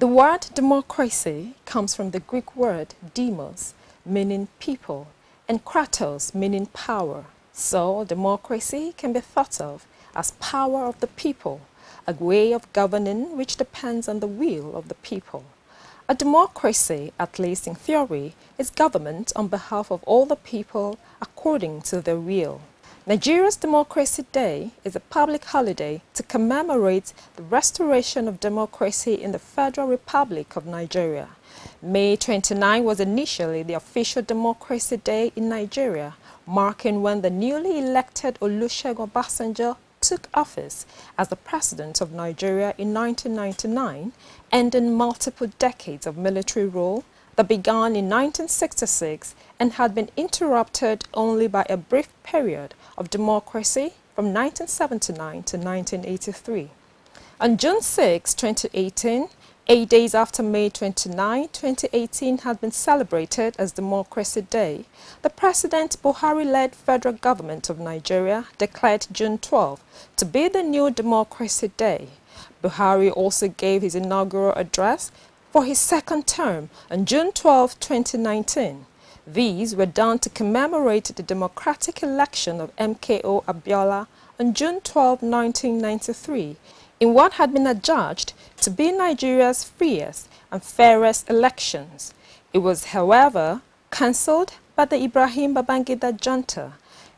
The word democracy comes from the Greek word demos, meaning people, and kratos, meaning power. So democracy can be thought of as power of the people, a way of governing which depends on the will of the people. A democracy, at least in theory, is government on behalf of all the people according to their will. Nigeria's Democracy Day is a public holiday to commemorate the restoration of democracy in the Federal Republic of Nigeria. May 29 was initially the official Democracy Day in Nigeria, marking when the newly elected Olusegun Obasanjo took office as the president of Nigeria in 1999, ending multiple decades of military rule that began in 1966 and had been interrupted only by a brief period of democracy from 1979 to 1983. On June 6, 2018, 8 days after May 29, 2018 had been celebrated as Democracy Day, the President Buhari-led federal government of Nigeria declared June 12 to be the new Democracy Day. Buhari also gave his inaugural address for his second term on June 12, 2019. These were done to commemorate the democratic election of MKO Abiola on June 12, 1993, in what had been adjudged to be Nigeria's freest and fairest elections. It was, however, cancelled by the Ibrahim Babangida junta.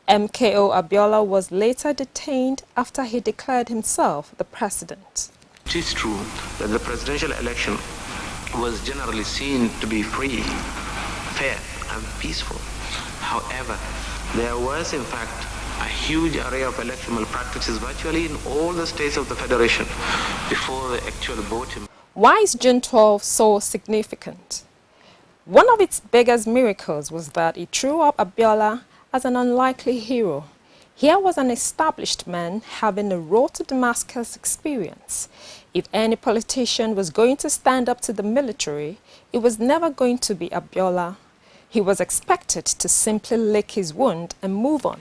MKO Abiola was later detained after he declared himself the president. It is true that the presidential election was generally seen to be free, fair, and peaceful. However, there was in fact a huge array of electoral malpractices virtually in all the states of the Federation before the actual voting. Why is June 12 so significant? One of its biggest miracles was that it threw up Abiola as an unlikely hero. Here was an established man having a road to Damascus experience. If any politician was going to stand up to the military, it was never going to be Abiola. He was expected to simply lick his wound and move on.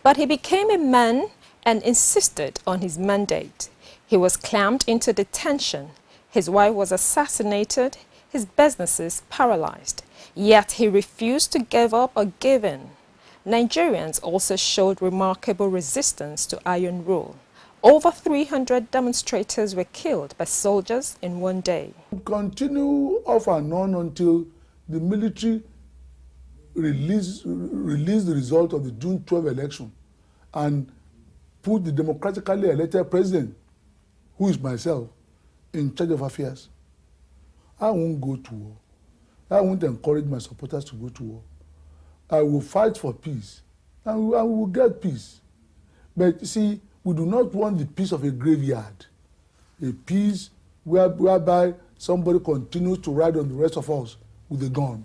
But he became a man and insisted on his mandate. He was clamped into detention. His wife was assassinated, his businesses paralyzed. Yet he refused to give up or give in. Nigerians also showed remarkable resistance to iron rule. Over 300 demonstrators were killed by soldiers in one day. Continue off and on until the military release the result of the June 12 election and put the democratically elected president, who is myself, in charge of affairs. I won't go to war. I won't encourage my supporters to go to war. I will fight for peace, and we will get peace. But you see, we do not want the peace of a graveyard, a peace whereby somebody continues to ride on the rest of us with a gun.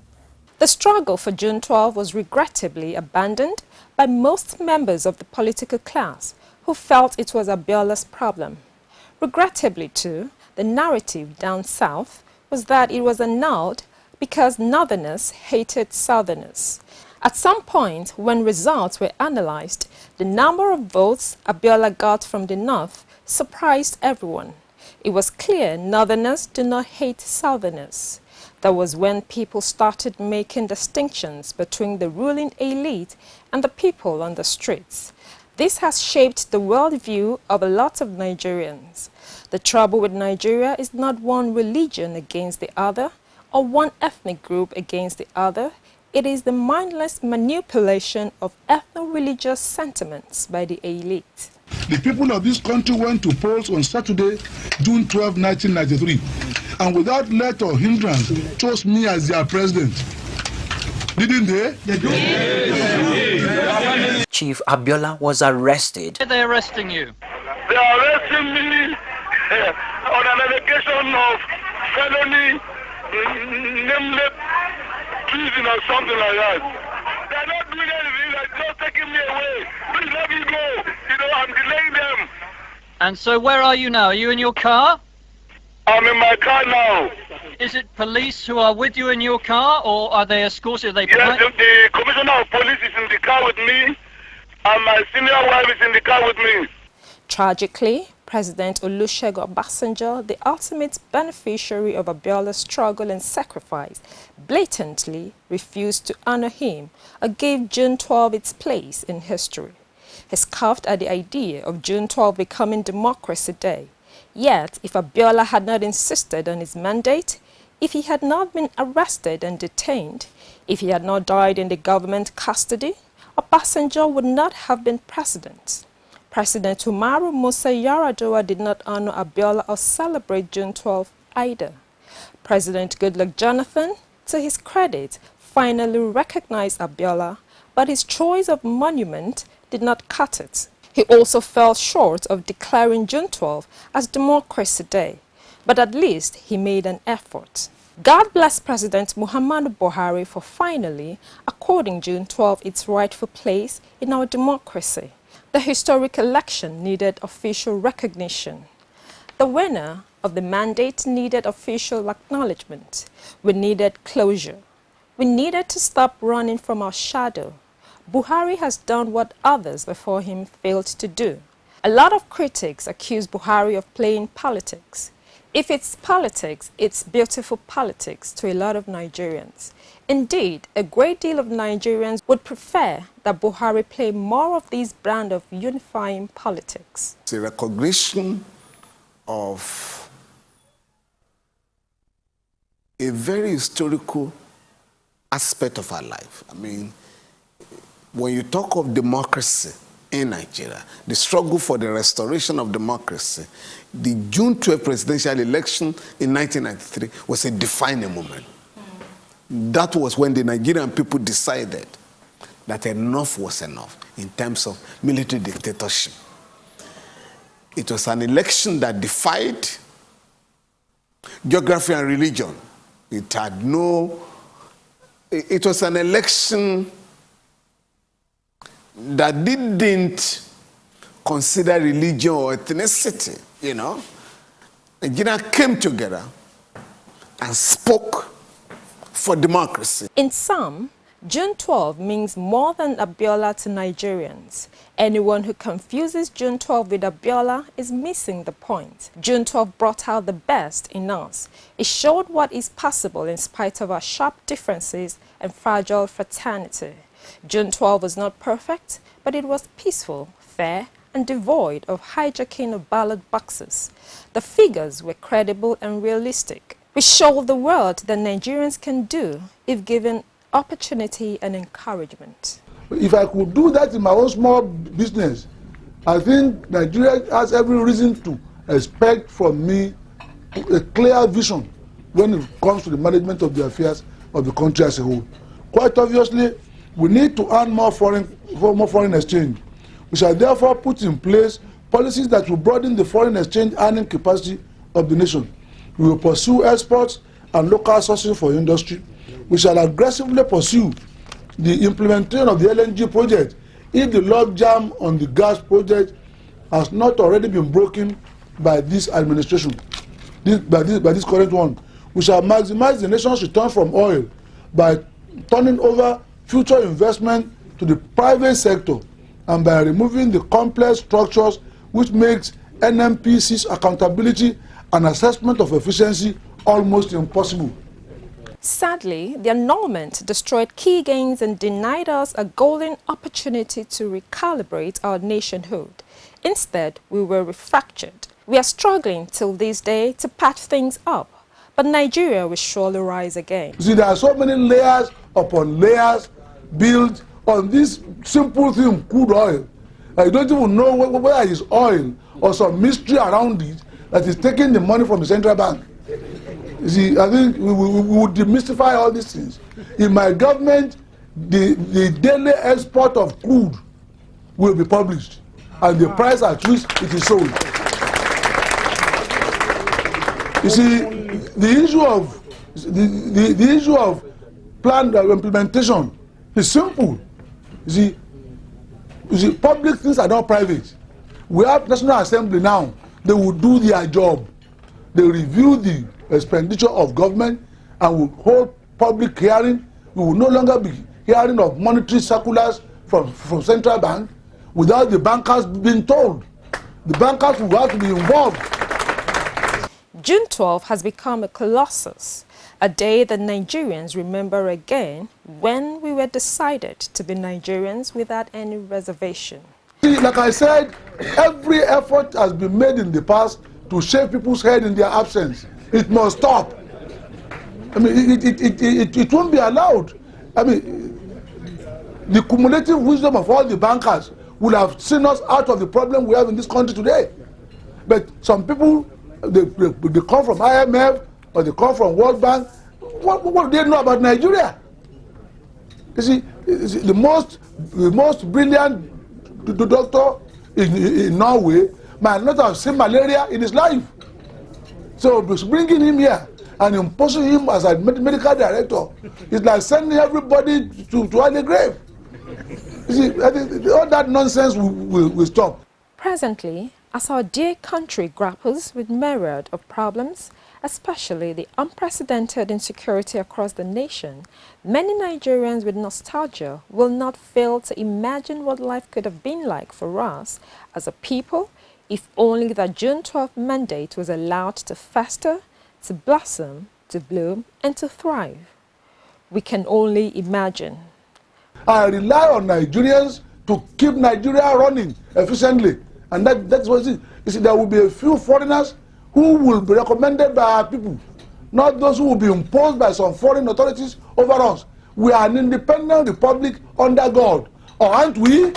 The struggle for June 12 was regrettably abandoned by most members of the political class who felt it was Abiola's problem. Regrettably too, the narrative down south was that it was annulled because Northerners hated Southerners. At some point, when results were analyzed, the number of votes Abiola got from the North surprised everyone. It was clear Northerners do not hate Southerners. That was when people started making distinctions between the ruling elite and the people on the streets. This has shaped the worldview of a lot of Nigerians. The trouble with Nigeria is not one religion against the other or one ethnic group against the other. It is the mindless manipulation of ethno-religious sentiments by the elite. The people of this country went to polls on Saturday, June 12, 1993, and without let or hindrance chose me as their president. Didn't they? Yes. Chief Abiola was arrested. Why are they arresting you? They are arresting me on an allegation of felony, nameless treason or something like that. They're not doing anything, they're just taking me away. Please let me go. You know, I'm delaying them. And so where are you now? Are you in your car? I'm in my car now. Is it police who are with you in your car, or are they escorted? Are they Yes, the commissioner of police is in the car with me, and my senior wife is in the car with me. Tragically, President Olusegun Obasanjo, the ultimate beneficiary of Abiola's struggle and sacrifice, blatantly refused to honor him or gave June 12 its place in history. He scoffed at the idea of June 12 becoming Democracy Day. Yet, if Abiola had not insisted on his mandate, if he had not been arrested and detained, if he had not died in the government custody, Obasanjo would not have been president. President Umaru Musa Yar'Adua did not honor Abiola or celebrate June 12 either. President Goodluck Jonathan, to his credit, finally recognized Abiola, but his choice of monument did not cut it. He also fell short of declaring June 12 as Democracy Day, but at least he made an effort. God bless President Muhammadu Buhari for finally according June 12 its rightful place in our democracy. The historic election needed official recognition. The winner of the mandate needed official acknowledgement. We needed closure. We needed to stop running from our shadow. Buhari has done what others before him failed to do. A lot of critics accuse Buhari of playing politics. If it's politics, it's beautiful politics to a lot of Nigerians. Indeed, a great deal of Nigerians would prefer that Buhari play more of these brand of unifying politics. It's a recognition of a very historical aspect of our life. I mean, when you talk of democracy in Nigeria, the struggle for the restoration of democracy, the June 12 presidential election in 1993 was a defining moment. That was when the Nigerian people decided that enough was enough in terms of military dictatorship. It was an election that defied geography and religion. It was an election that didn't consider religion or ethnicity, you know. Nigeria came together and spoke for democracy. In sum, June 12 means more than Abiola to Nigerians. Anyone who confuses June 12 with Abiola is missing the point. June 12 brought out the best in us. It showed what is possible in spite of our sharp differences and fragile fraternity. June 12 was not perfect, but it was peaceful, fair, and devoid of hijacking of ballot boxes. The figures were credible and realistic. We showed the world that Nigerians can do if given opportunity and encouragement. If I could do that in my own small business, I think Nigeria has every reason to expect from me a clear vision when it comes to the management of the affairs of the country as a whole. Quite obviously, we need to earn more foreign exchange. We shall therefore put in place policies that will broaden the foreign exchange earning capacity of the nation. We will pursue exports and local sourcing for industry. We shall aggressively pursue the implementation of the LNG project if the logjam on the gas project has not already been broken by this administration, by this current one. We shall maximize the nation's return from oil by turning over future investment to the private sector and by removing the complex structures which makes NNPC's accountability and assessment of efficiency almost impossible. Sadly, the annulment destroyed key gains and denied us a golden opportunity to recalibrate our nationhood. Instead, we were refractured. We are struggling till this day to patch things up, but Nigeria will surely rise again. See, there are so many layers upon layers built on this simple thing, crude oil. I don't even know whether it's oil or some mystery around it that is taking the money from the central bank. You see, I think we would demystify all these things. In my government, the daily export of crude will be published and the price at which it is sold. You see, the issue of planned implementation is simple. You see, public things are not private. We have National Assembly now. They will do their job. They review the expenditure of government and will hold public hearing. We will no longer be hearing of monetary circulars from central bank without the bankers being told The bankers will have to be involved. June 12 has become a colossus, a day that Nigerians remember again when we were decided to be Nigerians without any reservation. See, like I said, every effort has been made in the past to shave people's head in their absence. It must stop. I mean, it won't be allowed. I mean, the cumulative wisdom of all the bankers would have seen us out of the problem we have in this country today. But some people, they come from IMF or they come from World Bank. What do they know about Nigeria? You see, the most brilliant doctor in Norway might not have seen malaria in his life. So bringing him here and imposing him as a medical director is like sending everybody to the grave. You see, I think all that nonsense will stop. Presently, as our dear country grapples with myriad of problems, especially the unprecedented insecurity across the nation, many Nigerians with nostalgia will not fail to imagine what life could have been like for us as a people if only the June 12th mandate was allowed to fester, to blossom, to bloom, and to thrive. We can only imagine. I rely on Nigerians to keep Nigeria running efficiently. And that's what it is. You see, there will be a few foreigners who will be recommended by our people, not those who will be imposed by some foreign authorities over us. We are an independent republic under God, or aren't we?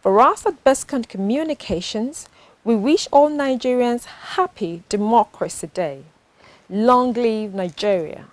For us at Bestcon Communications, we wish all Nigerians happy Democracy Day. Long live Nigeria.